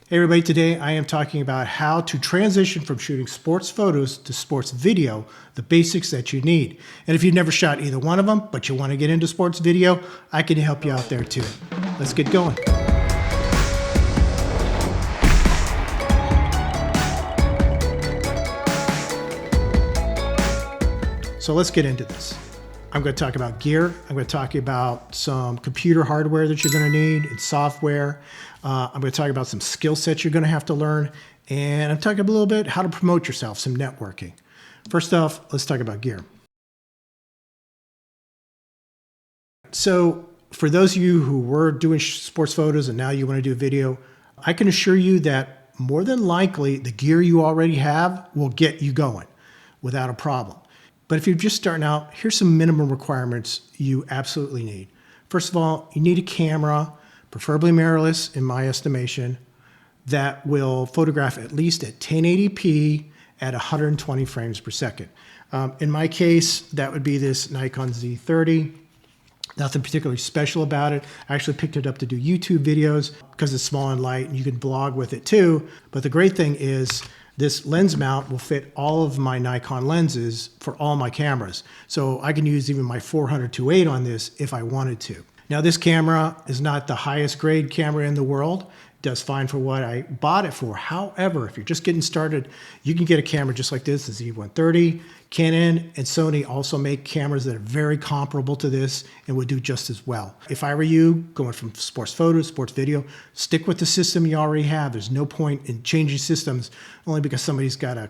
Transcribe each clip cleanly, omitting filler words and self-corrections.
Hey everybody, today I am talking about how to transition from shooting sports photos to sports video, the basics that you need. And if you've never shot either one of them, but you want to get into sports video, I can help you out there too. Let's get going. So let's get into this. I'm going to talk about gear. I'm going to talk about some computer hardware that you're going to need and software. I'm going to talk about some skill sets you're going to have to learn. And I'm talking a little bit how to promote yourself, some networking. First off, let's talk about gear. So for those of you who were doing sports photos and now you want to do a video, I can assure you that more than likely the gear you already have will get you going without a problem. But if you're just starting out, here's some minimum requirements you absolutely need. First of all, you need a camera, preferably mirrorless in my estimation, that will photograph at least at 1080p at 120 frames per second. In my case, that would be this Nikon Z30. Nothing particularly special about it. I actually picked it up to do YouTube videos because it's small and light and you can blog with it too. But the great thing is this lens mount will fit all of my Nikon lenses for all my cameras. So I can use even my 400-2.8 on this if I wanted to. Now this camera is not the highest grade camera in the world. It does fine for what I bought it for. However, if you're just getting started, you can get a camera just like this, the Z130. Canon and Sony also make cameras that are very comparable to this and would do just as well. If I were you, going from sports photo to sports video, stick with the system you already have. There's no point in changing systems only because somebody's got a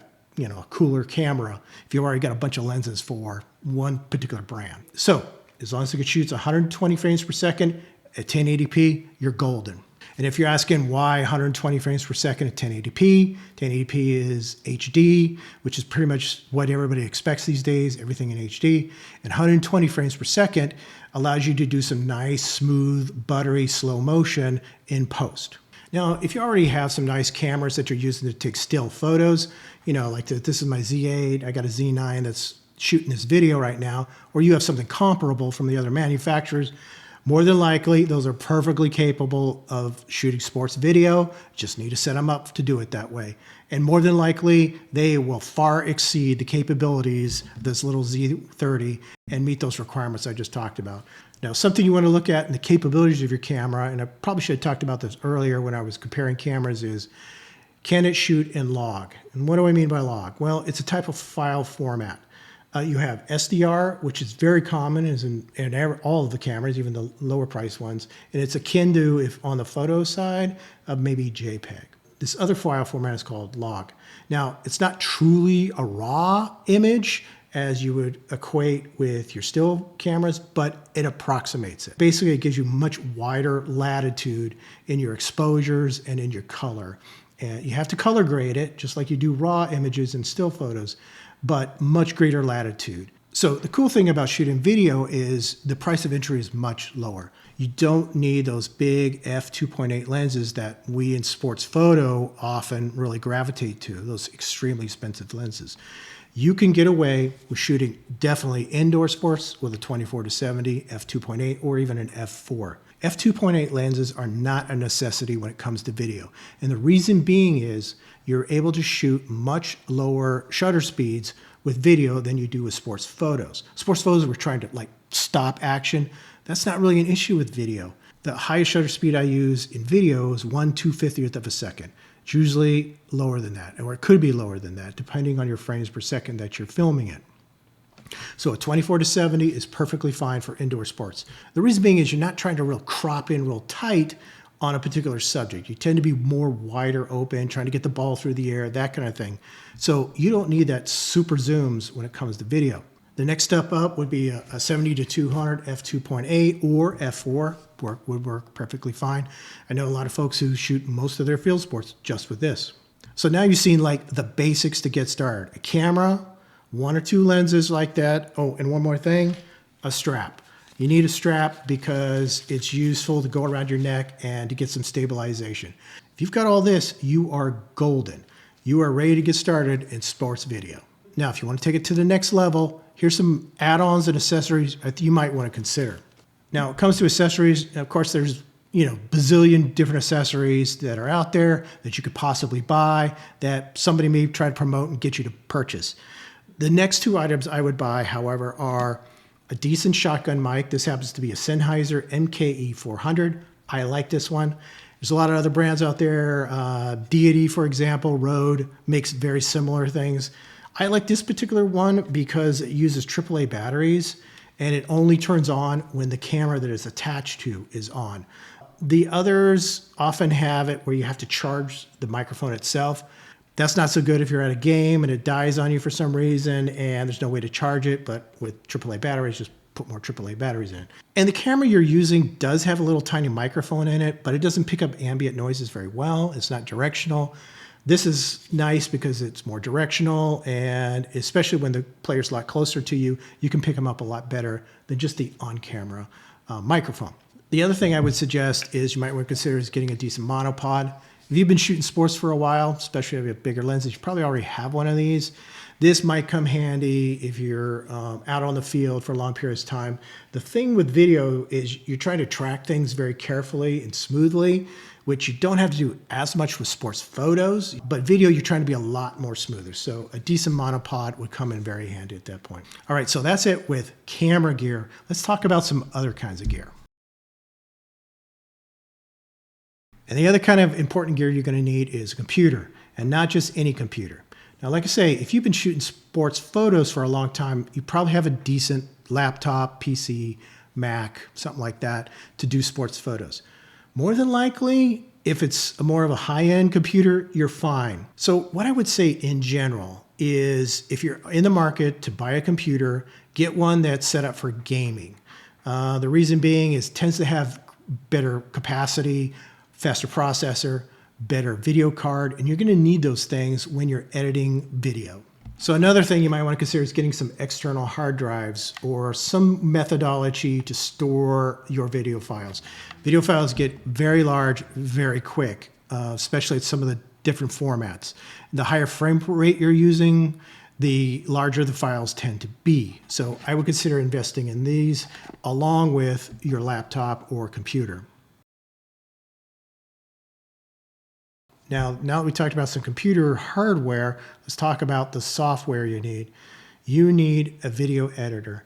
cooler camera if you've already got a bunch of lenses for one particular brand. So as long as it shoots 120 frames per second at 1080p, you're golden. And if you're asking why 120 frames per second at 1080p, 1080p is HD, which is pretty much what everybody expects these days, everything in HD. And 120 frames per second allows you to do some nice, smooth, buttery, slow motion in post. Now, if you already have some nice cameras that you're using to take still photos, like this is my Z8, I got a Z9 that's shooting this video right now, or you have something comparable from the other manufacturers, more than likely, those are perfectly capable of shooting sports video. Just need to set them up to do it that way. And more than likely, they will far exceed the capabilities of this little Z30 and meet those requirements I just talked about. Now, something you want to look at in the capabilities of your camera, and I probably should have talked about this earlier when I was comparing cameras, is can it shoot in log? And what do I mean by log? Well, it's a type of file format. You have SDR, which is very common is in all of the cameras, even the lower price ones. And it's akin to, if on the photo side, of maybe JPEG. This other file format is called log. Now, it's not truly a raw image as you would equate with your still cameras, but it approximates it. Basically, it gives you much wider latitude in your exposures and in your color. And you have to color grade it, just like you do raw images and still photos, but much greater latitude. So the cool thing about shooting video is the price of entry is much lower. You don't need those big f2.8 lenses that we in sports photo often really gravitate to, those extremely expensive lenses. You can get away with shooting definitely indoor sports with a 24-70, f2.8, or even an f4. F2.8 lenses are not a necessity when it comes to video. And the reason being is you're able to shoot much lower shutter speeds with video than you do with sports photos. Sports photos, we're trying to stop action. That's not really an issue with video. The highest shutter speed I use in video is 1/250th of a second. It's usually lower than that, or it could be lower than that, depending on your frames per second that you're filming it. So a 24-70 is perfectly fine for indoor sports. The reason being is you're not trying to crop in real tight on a particular subject. You tend to be more wider open, trying to get the ball through the air, that kind of thing. So you don't need that super zooms when it comes to video. The next step up would be a 70-200 f2.8 or f4 would work perfectly fine. I know a lot of folks who shoot most of their field sports just with this. So now you've seen the basics to get started. A camera, one or two lenses like that. Oh, and one more thing, a strap. You need a strap because it's useful to go around your neck and to get some stabilization. If you've got all this, you are golden. You are ready to get started in sports video. Now, if you want to take it to the next level, here's some add-ons and accessories that you might want to consider. Now, when it comes to accessories, of course, there's bazillion different accessories that are out there that you could possibly buy that somebody may try to promote and get you to purchase. The next two items I would buy, however, are a decent shotgun mic. This happens to be a Sennheiser MKE 400. I like this one. There's a lot of other brands out there. Deity, for example, Rode makes very similar things. I like this particular one because it uses AAA batteries and it only turns on when the camera that it's attached to is on. The others often have it where you have to charge the microphone itself. That's not so good if you're at a game and it dies on you for some reason and there's no way to charge it, but with AAA batteries, just put more AAA batteries in. And the camera you're using does have a little tiny microphone in it, but it doesn't pick up ambient noises very well. It's not directional. This is nice because it's more directional, and especially when the player's a lot closer to you, you can pick them up a lot better than just the on-camera microphone. The other thing I would suggest is you might want to consider is getting a decent monopod. If you've been shooting sports for a while, especially if you have bigger lenses, you probably already have one of these. This might come handy if you're out on the field for long periods of time. The thing with video is you're trying to track things very carefully and smoothly, which you don't have to do as much with sports photos, but video, you're trying to be a lot more smoother. So a decent monopod would come in very handy at that point. All right, so that's it with camera gear. Let's talk about some other kinds of gear. And the other kind of important gear you're going to need is a computer, and not just any computer. Now, like I say, if you've been shooting sports photos for a long time, you probably have a decent laptop, PC, Mac, something like that to do sports photos. More than likely, if it's more of a high-end computer, you're fine. So what I would say in general is if you're in the market to buy a computer, get one that's set up for gaming. The reason being is it tends to have better capacity, faster processor, better video card, and you're going to need those things when you're editing video. So another thing you might want to consider is getting some external hard drives or some methodology to store your video files. Video files get very large very quick, especially at some of the different formats. The higher frame rate you're using, the larger the files tend to be. So I would consider investing in these along with your laptop or computer. Now that we talked about some computer hardware, let's talk about the software you need. You need a video editor.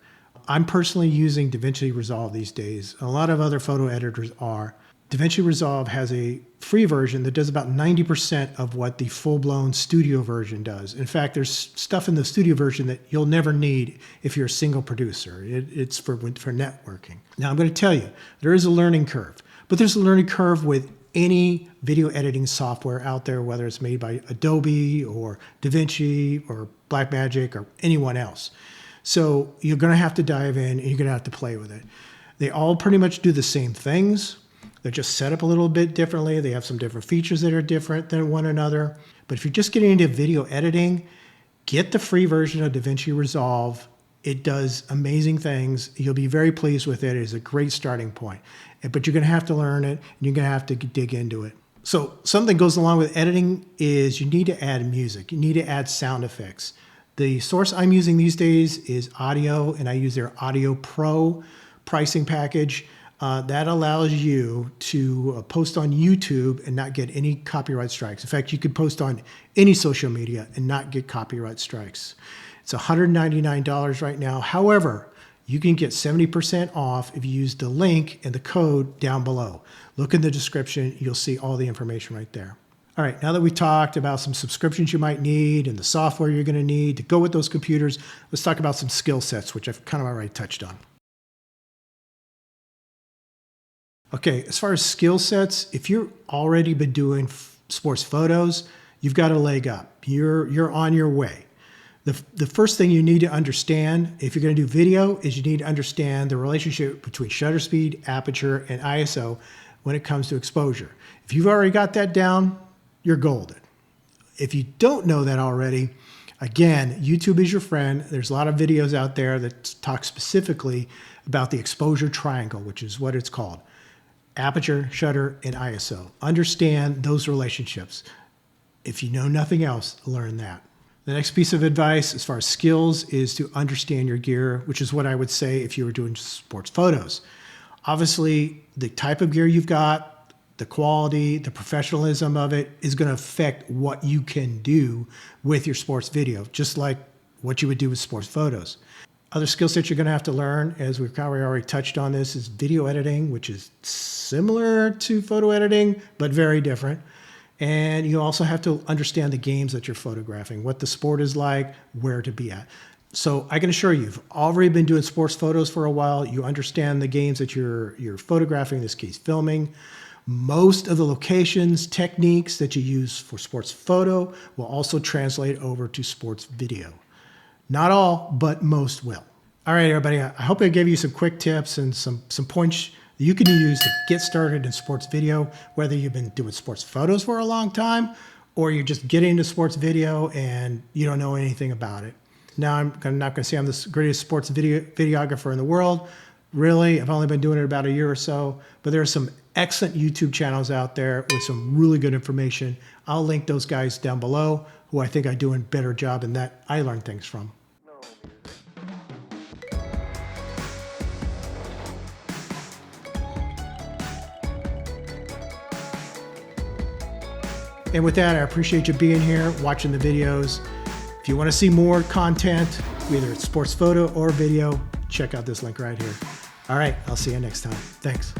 I'm personally using DaVinci Resolve these days. A lot of other photo editors are. DaVinci Resolve has a free version that does about 90% of what the full-blown studio version does. In fact, there's stuff in the studio version that you'll never need if you're a single producer. It's for networking. Now, I'm going to tell you, there is a learning curve, but there's a learning curve with any video editing software out there, whether it's made by Adobe or DaVinci or Blackmagic or anyone else. So you're going to have to dive in and you're going to have to play with it. They all pretty much do the same things. They're just set up a little bit differently. They have some different features that are different than one another. But if you're just getting into video editing, get the free version of DaVinci Resolve. It does amazing things. You'll be very pleased with it. It is a great starting point. But you're going to have to learn it, and you're going to have to dig into it. So something that goes along with editing is you need to add music. You need to add sound effects. The source I'm using these days is Audio, and I use their Audio Pro pricing package. That allows you to post on YouTube and not get any copyright strikes. In fact, you could post on any social media and not get copyright strikes. It's $199 right now. However, you can get 70% off if you use the link and the code down below. Look in the description. You'll see all the information right there. All right, now that we've talked about some subscriptions you might need and the software you're going to need to go with those computers, let's talk about some skill sets, which I've kind of already touched on. Okay, as far as skill sets, if you've already been doing sports photos, you've got a leg up. You're on your way. The first thing you need to understand if you're going to do video is you need to understand the relationship between shutter speed, aperture, and ISO when it comes to exposure. If you've already got that down, you're golden. If you don't know that already, again, YouTube is your friend. There's a lot of videos out there that talk specifically about the exposure triangle, which is what it's called. Aperture, shutter, and ISO. Understand those relationships. If you know nothing else, learn that. The next piece of advice as far as skills is to understand your gear, which is what I would say if you were doing sports photos. Obviously, the type of gear you've got, the quality, the professionalism of it is going to affect what you can do with your sports video, just like what you would do with sports photos. Other skill sets you're going to have to learn, as we've probably already touched on this, is video editing, which is similar to photo editing, but very different. And you also have to understand the games that you're photographing, what the sport is like, where to be at. So I can assure you, you've already been doing sports photos for a while. You understand the games that you're photographing, in this case, filming. Most of the locations, techniques that you use for sports photo will also translate over to sports video. Not all, but most will. All right, everybody, I hope I gave you some quick tips and some points that you can use to get started in sports video, whether you've been doing sports photos for a long time or you're just getting into sports video and you don't know anything about it. Now, I'm not going to say I'm the greatest sports videographer in the world. Really, I've only been doing it about a year or so, but there are some excellent YouTube channels out there with some really good information. I'll link those guys down below who I think are doing a better job and that I learn things from. And with that, I appreciate you being here, watching the videos. If you want to see more content, whether it's sports photo or video, check out this link right here. All right, I'll see you next time. Thanks.